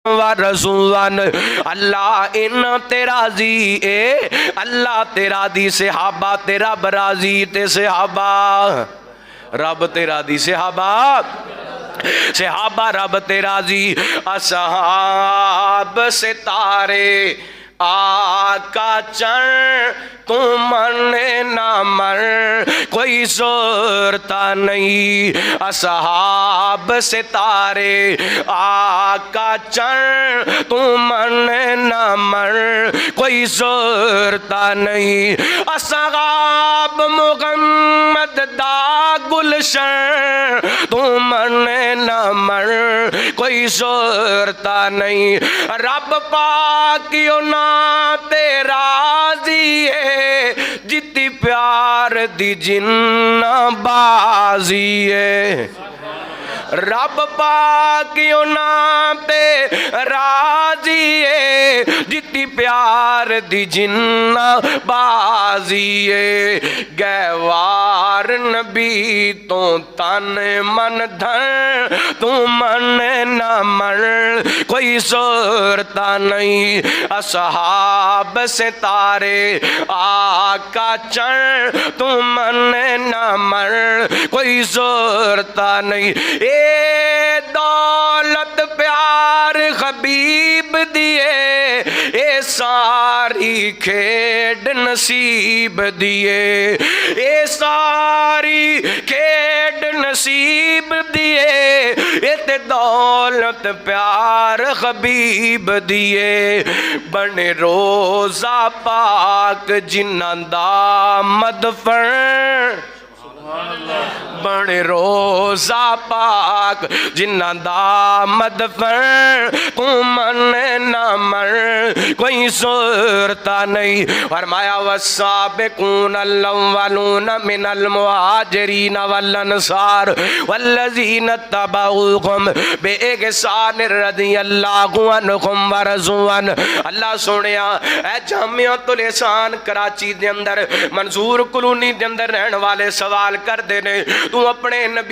रसूलन अल्लाह इन तेरा जी ए अल्लाह तेरा दी सहाबा तेरा बराजी ते सहाबा रब तेरा दी सहाबा सहाबा रब तेरा जी असहाब सितारे आका चढ़ तू मन ना मर कोई जोरता नहीं असहाब सितारे आका चढ़ तू मन ना मर कोई जोरता नहीं असहाब मुहम्मद दा गुलशन तू मन ना मर कोई जोरता नहीं रब पाकियो ना तेरा जिए जिती प्यार दी जिन्ना बाजी है रब पाकियो ना ते राजिए जिती प्यार दी जिन्ना बाजिए गैवार नबी तो तन मन धन तू मन न मर कोई जोरता नहीं असहाब सितारे आका चढ़ तू मन न मर कोई जोरता नहीं ए दौलत प्यार हबीब दिए ए सारी खेड नसीब दिए ए सारी खेड नसीब दिए ए ते दौलत प्यार हबीब दिए बने रोजा पाक जिन्ना दा मदफर बने रोजा पाक जिन्ना दा मदफर तू मन ना मर कोई जोरता नहीं फरमाया वस्साबिकून अव्वलून मिनल मुहाजिरीन वल अंसार वल्लज़ीना तबऊहुम बिइहसान रज़ियल्लाहु अन्हुम व रज़ू अन्हु अल्लाह सोनिया ए जामिअतुल एहसान कराची दे अंदर मंजूर कॉलोनी दे अंदर रहने वाले सवाल करते ने तू अपने नबी